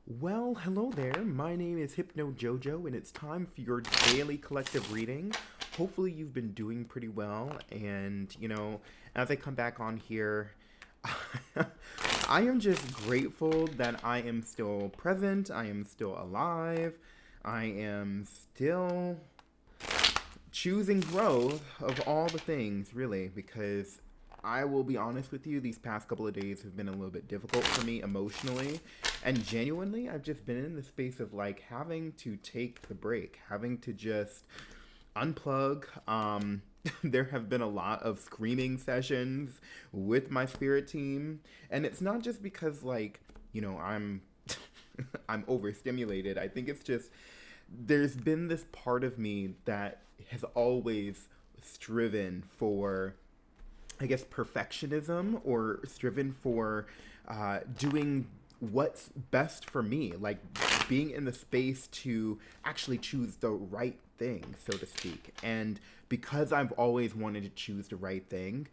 Well, hello there. My name is Hypno Jojo, and it's time for your daily collective reading. Hopefully, you've been doing pretty well. And, as I come back on here, I am just grateful that I am still present, I am still alive, I am still choosing growth of all the things, really, because I will be honest with you, these past couple of days have been a little bit difficult for me emotionally. And genuinely, I've just been in the space of like having to take the break, having to just unplug. There have been a lot of screaming sessions with my spirit team. And it's not just because, like, I'm. I'm overstimulated. I think it's just there's been this part of me that has always striven for, I guess, perfectionism or striven for doing what's best for me, like being in the space to actually choose the right thing, so to speak. And because I've always wanted to choose the right thing,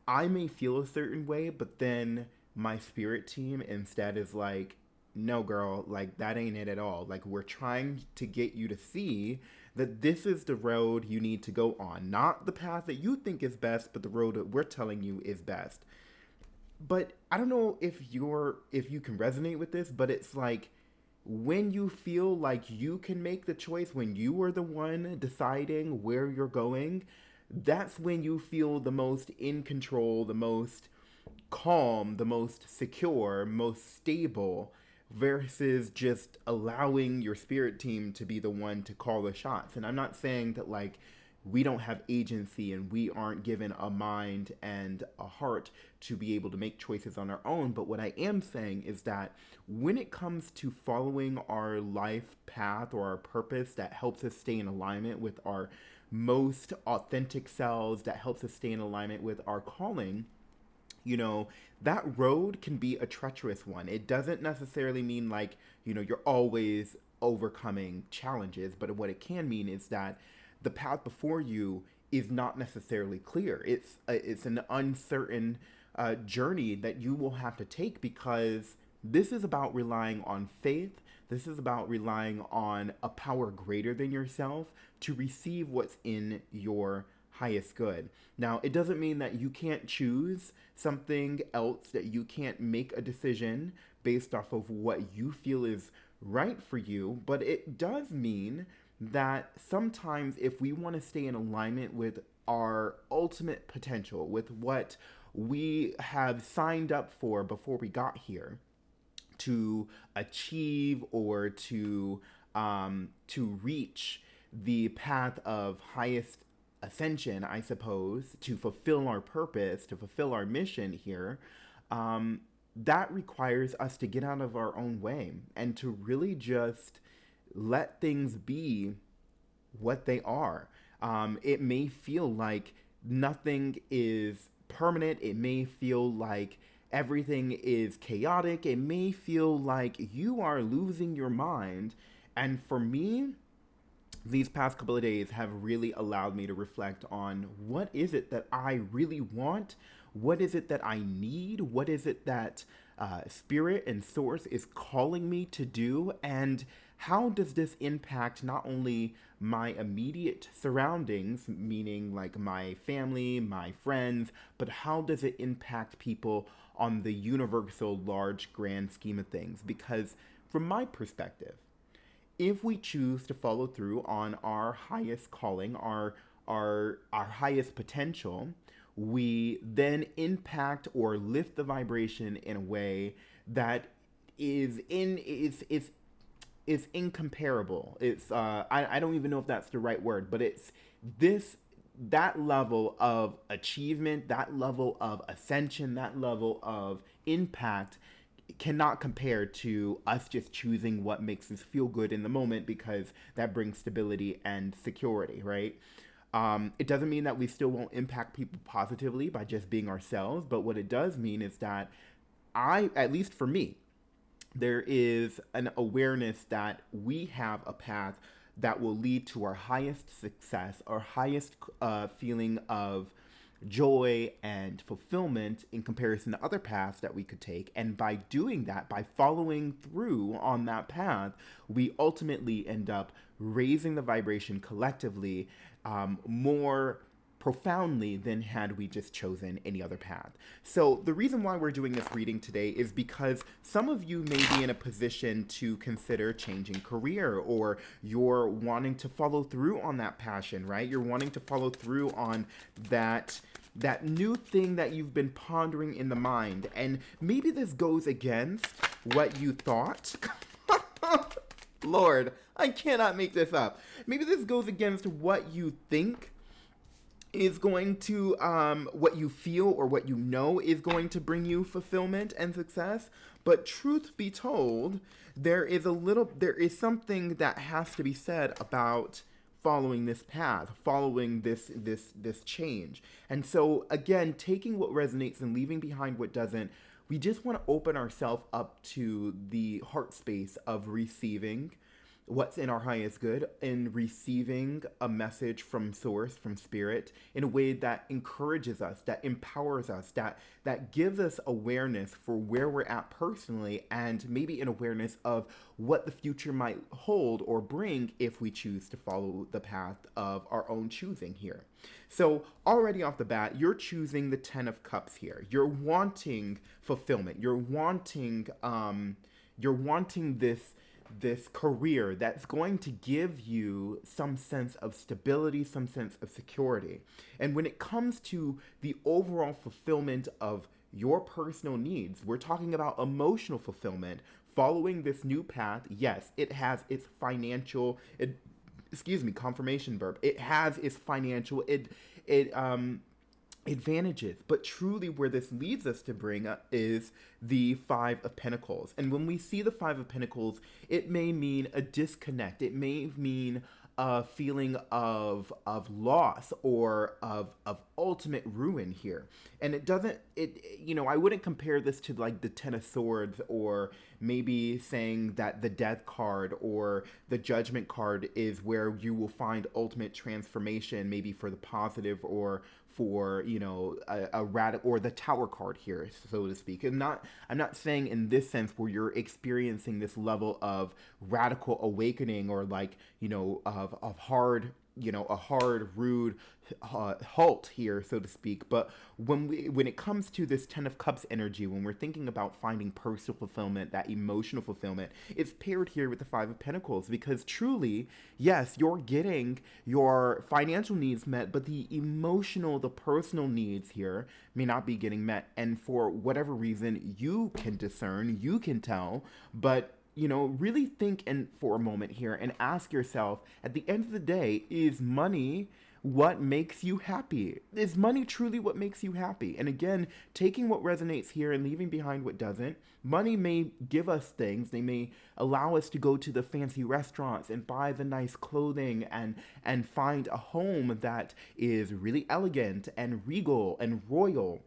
I may feel a certain way, but then my spirit team instead is like, no, girl, like that ain't it at all. Like, we're trying to get you to see that this is the road you need to go on. Not the path that you think is best, but the road that we're telling you is best. But I don't know if you can resonate with this, but it's like when you feel like you can make the choice, when you are the one deciding where you're going, that's when you feel the most in control, the most calm, the most secure, most stable, versus just allowing your spirit team to be the one to call the shots. And I'm not saying that like we don't have agency and we aren't given a mind and a heart to be able to make choices on our own. But what I am saying is that when it comes to following our life path or our purpose that helps us stay in alignment with our most authentic selves, that helps us stay in alignment with our calling, that road can be a treacherous one. It doesn't necessarily mean like, you're always overcoming challenges, but what it can mean is that the path before you is not necessarily clear. It's an uncertain journey that you will have to take because this is about relying on faith. This is about relying on a power greater than yourself to receive what's in your highest good. Now, it doesn't mean that you can't choose something else, that you can't make a decision based off of what you feel is right for you, but it does mean that sometimes if we want to stay in alignment with our ultimate potential, with what we have signed up for before we got here, to achieve or to reach the path of highest ascension, I suppose, to fulfill our purpose, to fulfill our mission here, that requires us to get out of our own way and to really just let things be what they are. It may feel like nothing is permanent. It may feel like everything is chaotic. It may feel like you are losing your mind. And for me, these past couple of days have really allowed me to reflect on what is it that I really want? What is it that I need? What is it that spirit and source is calling me to do? And how does this impact not only my immediate surroundings, meaning like my family, my friends, but how does it impact people on the universal, large, grand scheme of things? Because from my perspective, if we choose to follow through on our highest calling, our highest potential, we then impact or lift the vibration in a way that is incomparable. It's I don't even know if that's the right word, but it's this that level of achievement, that level of ascension, that level of impact cannot compare to us just choosing what makes us feel good in the moment because that brings stability and security, right? It doesn't mean that we still won't impact people positively by just being ourselves, but what it does mean is that at least for me, there is an awareness that we have a path that will lead to our highest success, our highest feeling of joy and fulfillment in comparison to other paths that we could take. And by doing that, by following through on that path, we ultimately end up raising the vibration collectively more profoundly than had we just chosen any other path. So the reason why we're doing this reading today is because some of you may be in a position to consider changing career, or you're wanting to follow through on that passion, right? You're wanting to follow through on that new thing that you've been pondering in the mind. And maybe this goes against what you thought. Lord, I cannot make this up. Maybe this goes against what you think is going to, what you feel or what you know is going to bring you fulfillment and success. But truth be told, there is something that has to be said about following this path, following this change. And so again, taking what resonates and leaving behind what doesn't, we just want to open ourselves up to the heart space of receiving what's in our highest good, in receiving a message from source, from spirit, in a way that encourages us, that empowers us, that gives us awareness for where we're at personally, and maybe an awareness of what the future might hold or bring if we choose to follow the path of our own choosing here. So already off the bat, you're choosing the 10 of Cups here. You're wanting fulfillment. You're wanting this career that's going to give you some sense of stability, some sense of security. And when it comes to the overall fulfillment of your personal needs, we're talking about emotional fulfillment. Following this new path, yes, it has its financial, confirmation verb. It has its financial, advantages, but truly where this leads us to bring up is the Five of Pentacles. And when we see the Five of Pentacles, it may mean a disconnect. It may mean a feeling of loss or of ultimate ruin here. And I wouldn't compare this to like the Ten of Swords, or maybe saying that the Death card or the Judgment card is where you will find ultimate transformation, maybe for the positive, or for, a radical, or the Tower card here, so to speak. I'm not saying in this sense where you're experiencing this level of radical awakening, or like, of hard, a hard, rude halt here, so to speak. But when it comes to this Ten of Cups energy, when we're thinking about finding personal fulfillment, that emotional fulfillment, it's paired here with the Five of Pentacles, because truly, yes, you're getting your financial needs met, but the emotional, the personal needs here may not be getting met. And for whatever reason, you can discern, you can tell, but really think for a moment here and ask yourself, at the end of the day, is money what makes you happy? Is money truly what makes you happy? And again, taking what resonates here and leaving behind what doesn't. Money may give us things. They may allow us to go to the fancy restaurants and buy the nice clothing and find a home that is really elegant and regal and royal.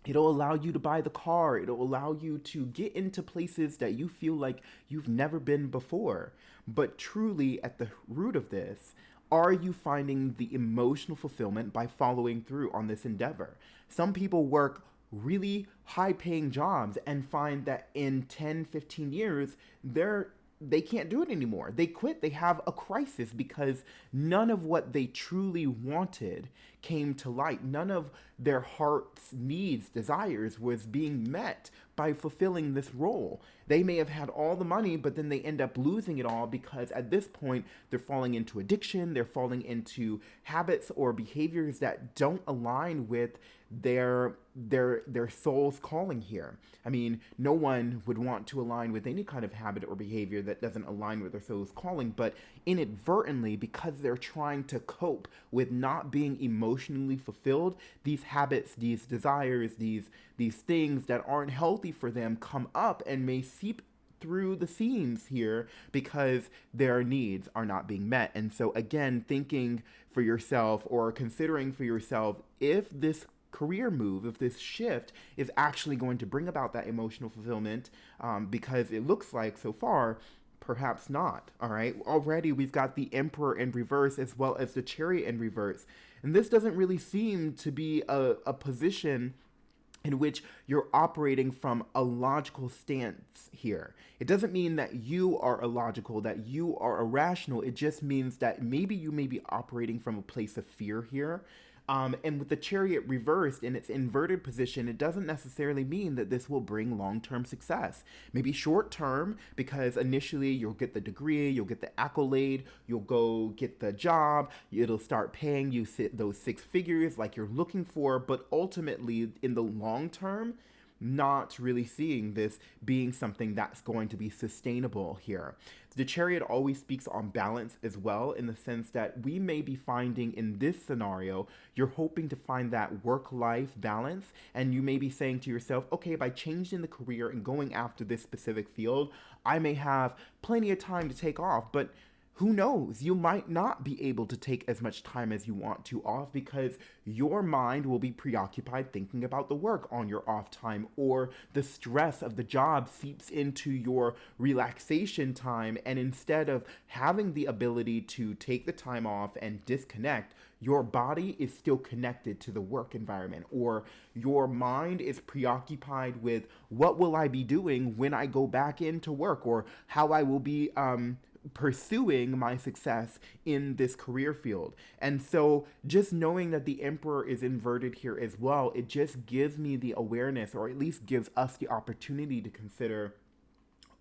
It'll allow you to buy the car. It'll allow you to get into places that you feel like you've never been before. But truly, at the root of this, are you finding the emotional fulfillment by following through on this endeavor? Some people work really high-paying jobs and find that in 10, 15 years, they can't do it anymore. They quit. They have a crisis because none of what they truly wanted came to light. None of their heart's needs, desires was being met by fulfilling this role. They may have had all the money, but then they end up losing it all because at this point they're falling into addiction, they're falling into habits or behaviors that don't align with their soul's calling here. I mean, no one would want to align with any kind of habit or behavior that doesn't align with their soul's calling, but inadvertently, because they're trying to cope with not being emotionally fulfilled, these habits, these desires, these things that aren't healthy for them come up and may seep through the seams here because their needs are not being met. And so again, thinking for yourself or considering for yourself if this career move, if this shift is actually going to bring about that emotional fulfillment, because it looks like so far perhaps not. All right. Already we've got the Emperor in reverse as well as the Chariot in reverse. And this doesn't really seem to be a position in which you're operating from a logical stance here. It doesn't mean that you are illogical, that you are irrational. It just means that maybe you may be operating from a place of fear here. And with the Chariot reversed in its inverted position, it doesn't necessarily mean that this will bring long-term success. Maybe short-term, because initially you'll get the degree, you'll get the accolade, you'll go get the job, it'll start paying you those 6 figures like you're looking for, but ultimately, in the long term, not really seeing this being something that's going to be sustainable here. The Chariot always speaks on balance as well, in the sense that we may be finding in this scenario, you're hoping to find that work-life balance, and you may be saying to yourself, okay, by changing the career and going after this specific field, I may have plenty of time to take off, but who knows? You might not be able to take as much time as you want to off because your mind will be preoccupied thinking about the work on your off time, or the stress of the job seeps into your relaxation time. And instead of having the ability to take the time off and disconnect, your body is still connected to the work environment, or your mind is preoccupied with what will I be doing when I go back into work, or how I will be, pursuing my success in this career field. And so just knowing that the Emperor is inverted here as well, it just gives me the awareness, or at least gives us the opportunity to consider,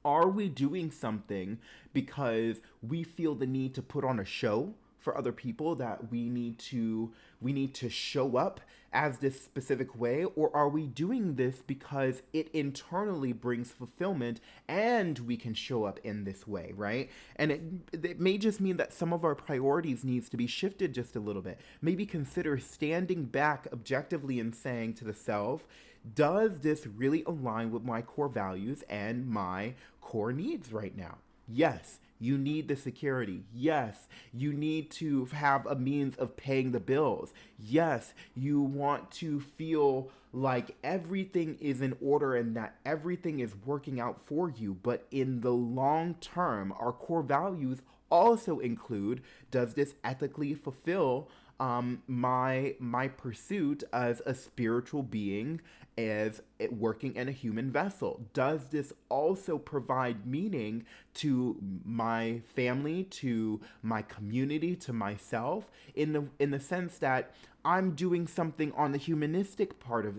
are we doing something because we feel the need to put on a show for other people, that we need to show up as this specific way, or are we doing this because it internally brings fulfillment and we can show up in this way, right? And it may just mean that some of our priorities needs to be shifted just a little bit. Maybe consider standing back objectively and saying to the self, does this really align with my core values and my core needs right now? Yes, you need the security. Yes, you need to have a means of paying the bills. Yes, you want to feel like everything is in order and that everything is working out for you. But in the long term, our core values also include, does this ethically fulfill my pursuit as a spiritual being, as working in a human vessel? Does this also provide meaning to my family, to my community, to myself, in the sense that I'm doing something on the humanistic part of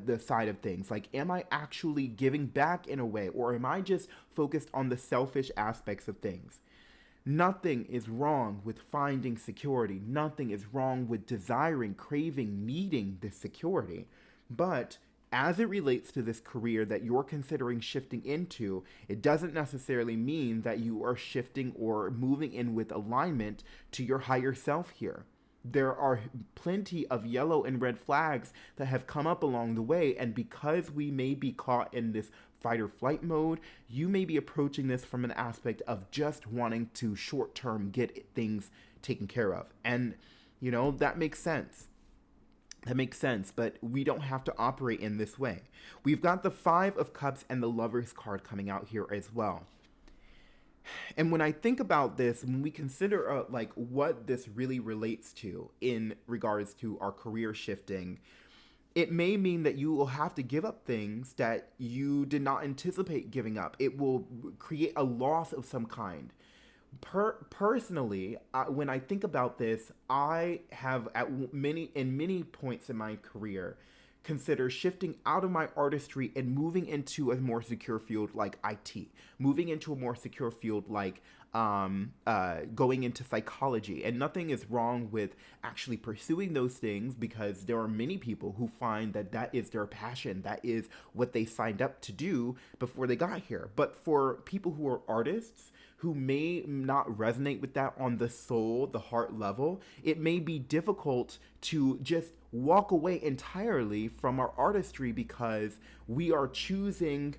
the side of things? Like, am I actually giving back in a way, or am I just focused on the selfish aspects of things? Nothing is wrong with finding security. Nothing is wrong with desiring, craving, needing this security. But as it relates to this career that you're considering shifting into, it doesn't necessarily mean that you are shifting or moving in with alignment to your higher self here. There are plenty of yellow and red flags that have come up along the way, and because we may be caught in this fight or flight mode, you may be approaching this from an aspect of just wanting to short-term get things taken care of. And, that makes sense. That makes sense, but we don't have to operate in this way. We've got the 5 of Cups and the Lovers card coming out here as well. And when I think about this, when we consider what this really relates to in regards to our career shifting, it may mean that you will have to give up things that you did not anticipate giving up. It will create a loss of some kind. Personally, when I think about this, I have in many points in my career consider shifting out of my artistry and moving into a more secure field like IT, moving into a more secure field like going into psychology. And nothing is wrong with actually pursuing those things, because there are many people who find that that is their passion, that is what they signed up to do before they got here. But for people who are artists, who may not resonate with that on the soul, the heart level, it may be difficult to just walk away entirely from our artistry because we are choosing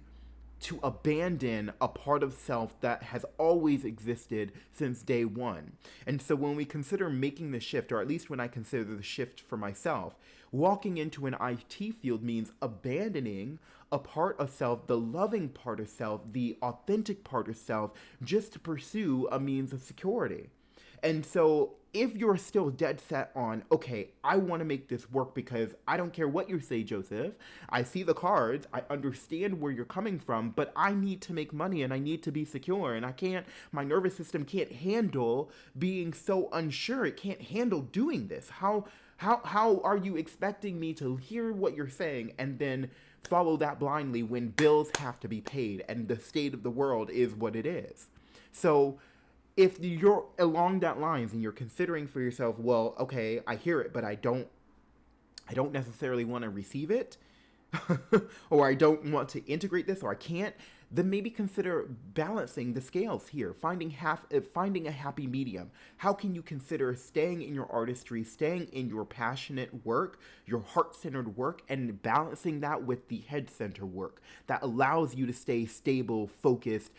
to abandon a part of self that has always existed since day one. And so when we consider making the shift, or at least when I consider the shift for myself, walking into an IT field means abandoning a part of self, the loving part of self, the authentic part of self, just to pursue a means of security. And so if you're still dead set on, okay, I want to make this work because I don't care what you say, Joseph. I see the cards, I understand where you're coming from, but I need to make money and I need to be secure and I can't, my nervous system can't handle being so unsure. It can't handle doing this. How are you expecting me to hear what you're saying and then follow that blindly when bills have to be paid and the state of the world is what it is? So if you're along that lines and you're considering for yourself, well, okay, I hear it, but I don't necessarily want to receive it, or I don't want to integrate this, or I can't, then maybe consider balancing the scales here, finding a happy medium. How can you consider staying in your artistry, staying in your passionate work, your heart-centered work, and balancing that with the head-centered work that allows you to stay stable, focused,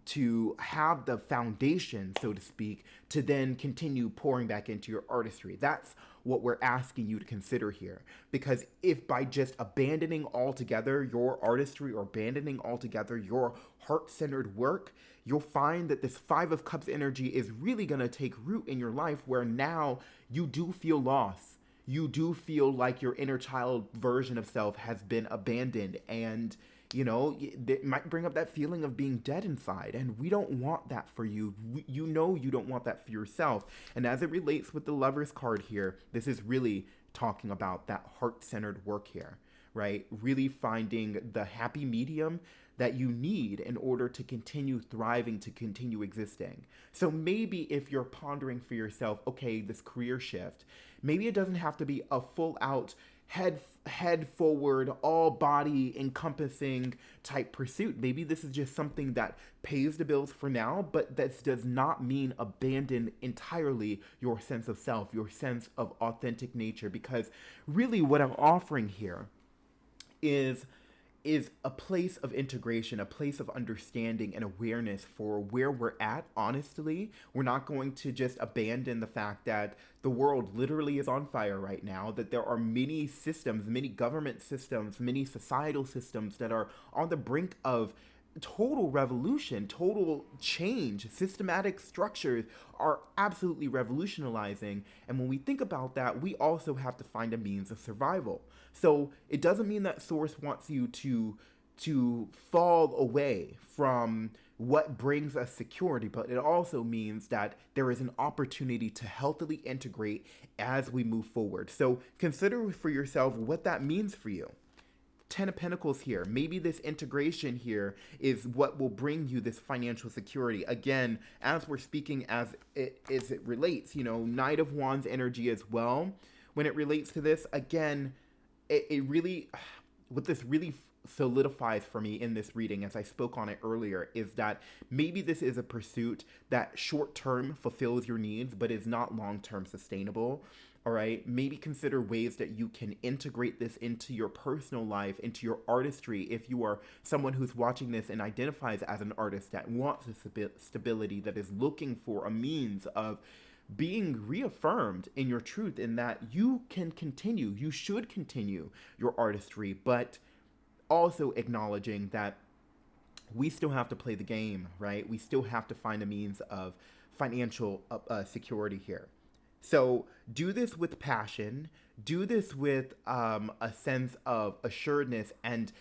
to have the foundation, so to speak, to then continue pouring back into your artistry. That's what we're asking you to consider here. Because if by just abandoning altogether your artistry or abandoning altogether your heart-centered work, you'll find that this Five of Cups energy is really going to take root in your life, where now you do feel lost. You do feel like your inner child version of self has been abandoned, and it might bring up that feeling of being dead inside, and we don't want that for you. You don't want that for yourself. And as it relates with the Lover's card here, this is really talking about that heart-centered work here, right? Really finding the happy medium that you need in order to continue thriving, to continue existing. So maybe if you're pondering for yourself, okay, this career shift, maybe it doesn't have to be a full-out head forward, all body encompassing type pursuit. Maybe this is just something that pays the bills for now, but that does not mean abandon entirely your sense of self, your sense of authentic nature, because really what I'm offering here is a place of integration, a place of understanding and awareness for where we're at. Honestly, we're not going to just abandon the fact that the world literally is on fire right now, that there are many systems, many government systems, many societal systems that are on the brink of total revolution, total change. Systematic structures are absolutely revolutionizing. And when we think about that, we also have to find a means of survival. So it doesn't mean that Source wants you to fall away from what brings us security, but it also means that there is an opportunity to healthily integrate as we move forward. So consider for yourself what that means for you. Ten of Pentacles here. Maybe this integration here is what will bring you this financial security. Again, as we're speaking as it relates, Knight of Wands energy as well. When it relates to this, again, it really, what this really solidifies for me in this reading, as I spoke on it earlier, is that maybe this is a pursuit that short-term fulfills your needs, but is not long-term sustainable. All right, maybe consider ways that you can integrate this into your personal life, into your artistry. If you are someone who's watching this and identifies as an artist that wants a stability, that is looking for a means of being reaffirmed in your truth, in that you should continue your artistry, but also acknowledging that we still have to play the game, right? We still have to find a means of financial security here. So do this with passion, do this with a sense of assuredness, and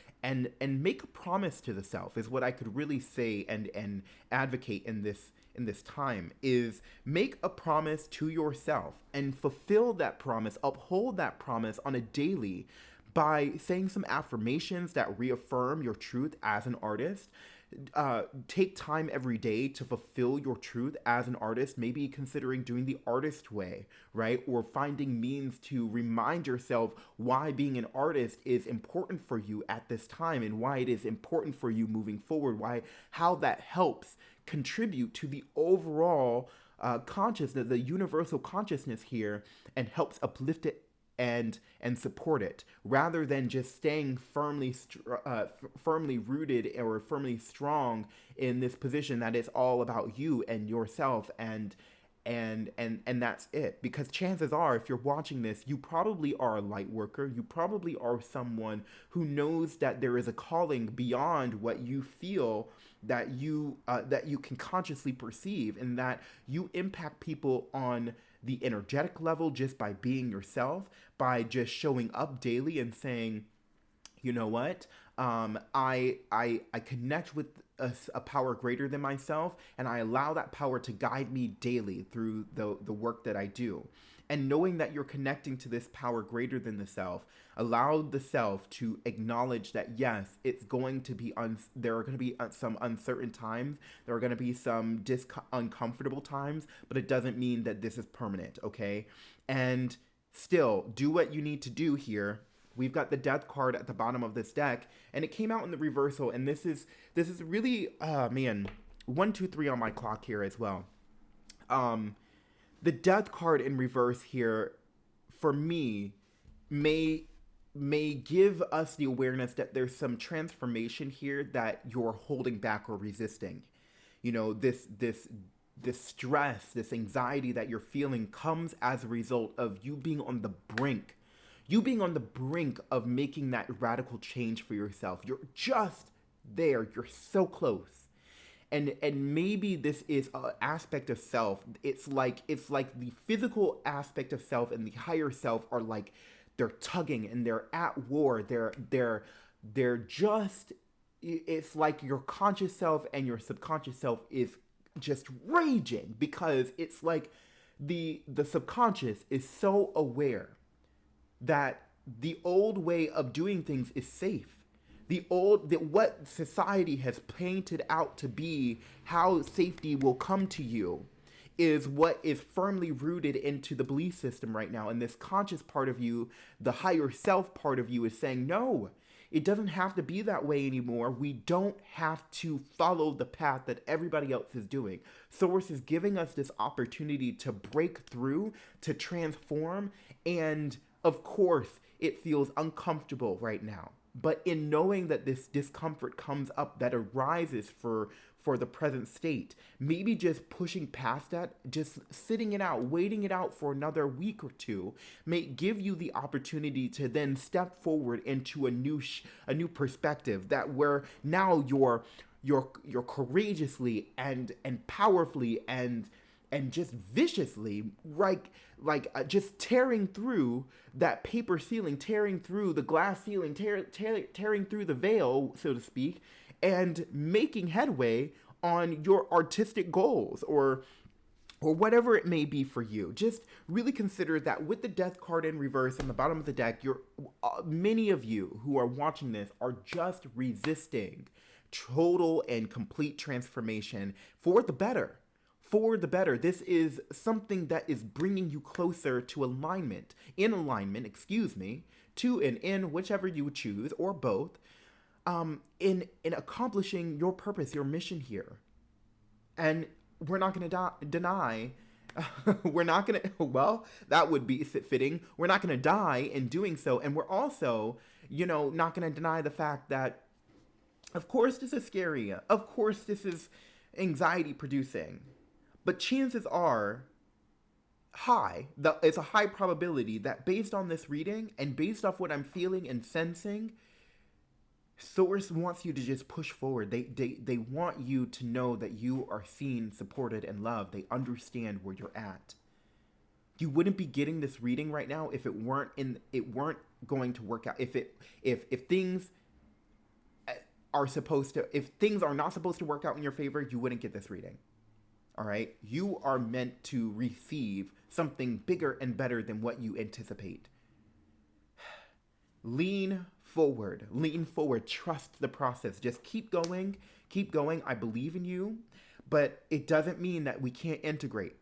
make a promise to the self is what I could really say and advocate in this time, is make a promise to yourself and fulfill that promise, uphold that promise on a daily by saying some affirmations that reaffirm your truth as an artist. Take time every day to fulfill your truth as an artist, maybe considering doing the artist way, right? Or finding means to remind yourself why being an artist is important for you at this time, and why it is important for you moving forward, how that helps contribute to the overall consciousness, the universal consciousness here, and helps uplift it and support it, rather than just staying firmly rooted or firmly strong in this position that is all about you and yourself, and and that's it. Because chances are, if you're watching this, you probably are a light worker. You probably are someone who knows that there is a calling beyond what you feel, that you can consciously perceive, and that you impact people on the energetic level just by being yourself, by just showing up daily and saying, you know what? I connect with a power greater than myself, and I allow that power to guide me daily through the work that I do. And knowing that you're connecting to this power greater than the self, allow the self to acknowledge that yes, it's going to be there are going to be some uncertain times, there are going to be some uncomfortable times, but it doesn't mean that this is permanent, okay? And still, do what you need to do here. We've got the death card at the bottom of this deck, and it came out in the reversal, and this is really, man, 1, 2, 3 on my clock here as well. The death card in reverse here, for me, may give us the awareness that there's some transformation here that you're holding back or resisting. You know, this stress, this anxiety that you're feeling comes as a result of you being on the brink. You being on the brink of making that radical change for yourself. You're just there. You're so close. And maybe this is an aspect of self. It's like the physical aspect of self and the higher self are like they're tugging and they're at war. They're just, it's like your conscious self and your subconscious self is just raging, because it's like the subconscious is so aware that the old way of doing things is safe. What society has painted out to be how safety will come to you is what is firmly rooted into the belief system right now. And this conscious part of you, the higher self part of you, is saying, no, it doesn't have to be that way anymore. We don't have to follow the path that everybody else is doing. Source is giving us this opportunity to break through, to transform, and of course, it feels uncomfortable right now. But in knowing that this discomfort comes up, that arises for the present state, maybe just pushing past that, just sitting it out, waiting it out for another week or two, may give you the opportunity to then step forward into a new perspective, that where now you're courageously and powerfully and just viciously, just tearing through that paper ceiling, tearing through the glass ceiling, tearing through the veil, so to speak, and making headway on your artistic goals or whatever it may be for you. Just really consider that with the death card in reverse on the bottom of the deck, many of you who are watching this are just resisting total and complete transformation for the better. For the better. This is something that is bringing you closer to alignment, to and in, whichever you would choose, or both, in accomplishing your purpose, your mission here. And we're not going to deny, we're not going to, well, that would be fitting. We're not going to die in doing so. And we're also, not going to deny the fact that, of course, this is scary. Of course, this is anxiety producing. But chances are high, it's a high probability that based on this reading and based off what I'm feeling and sensing, Source wants you to just push forward. They want you to know that you are seen, supported, and loved. They understand where you're at. You wouldn't be getting this reading right now if it weren't going to work out. If things if things are not supposed to work out in your favor, you wouldn't get this reading. All right, you are meant to receive something bigger and better than what you anticipate. Lean forward, trust the process. Just keep going. I believe in you, but it doesn't mean that we can't integrate.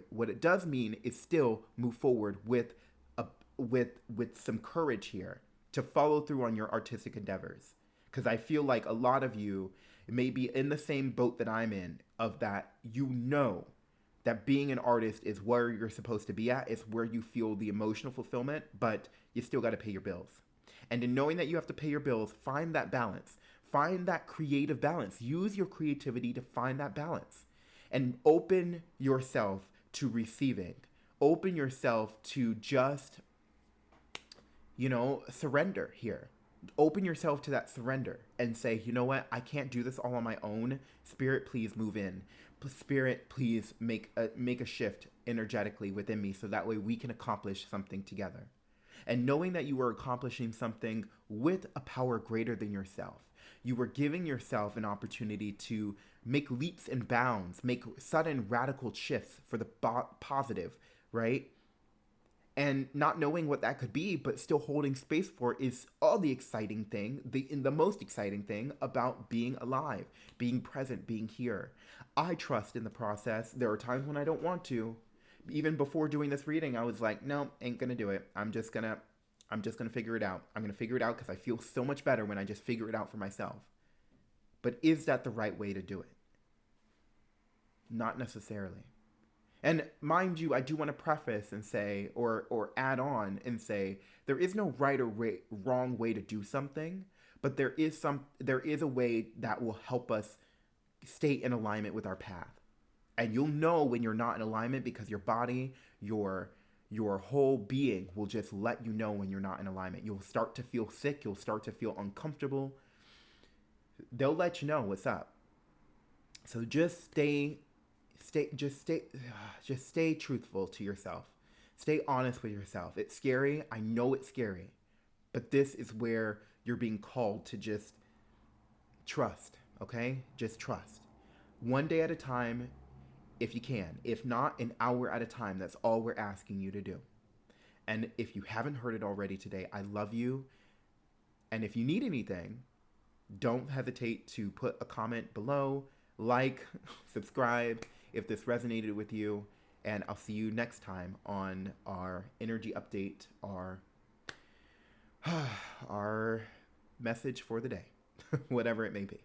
What it does mean is still move forward with some courage here to follow through on your artistic endeavors. Because I feel like a lot of you may be in the same boat that I'm in, of that that being an artist is where you're supposed to be at. It's where you feel the emotional fulfillment, but you still got to pay your bills. And in knowing that you have to pay your bills, find that balance. Find that creative balance. Use your creativity to find that balance. and open yourself to receiving. Open yourself to just, surrender here. Open yourself to that surrender and say, you know what? I can't do this all on my own. Spirit, please move in. Spirit, please make a shift energetically within me so that way we can accomplish something together. And knowing that you are accomplishing something with a power greater than yourself, you are giving yourself an opportunity to make leaps and bounds, make sudden radical shifts for the positive, right? And not knowing what that could be, but still holding space for it is all the exciting thing, the most exciting thing about being alive, being present, being here. I trust in the process. There are times when I don't want to. Even before doing this reading, I was like, no, ain't gonna do it. I'm just gonna figure it out. I'm gonna figure it out because I feel so much better when I just figure it out for myself. But is that the right way to do it? Not necessarily. And mind you, I do want to preface and say, or add on and say, there is no right or wrong way to do something, but there is a way that will help us stay in alignment with our path. And you'll know when you're not in alignment because your body, your whole being will just let you know when you're not in alignment. You'll start to feel sick. You'll start to feel uncomfortable. They'll let you know what's up. So just stay truthful to yourself. Stay honest with yourself. It's scary. I know it's scary. But this is where you're being called to just trust, okay? Just trust. One day at a time, if you can. If not, an hour at a time. That's all we're asking you to do. And if you haven't heard it already today, I love you. And if you need anything, don't hesitate to put a comment below, like, subscribe if this resonated with you. And I'll see you next time on our energy update, our message for the day, whatever it may be.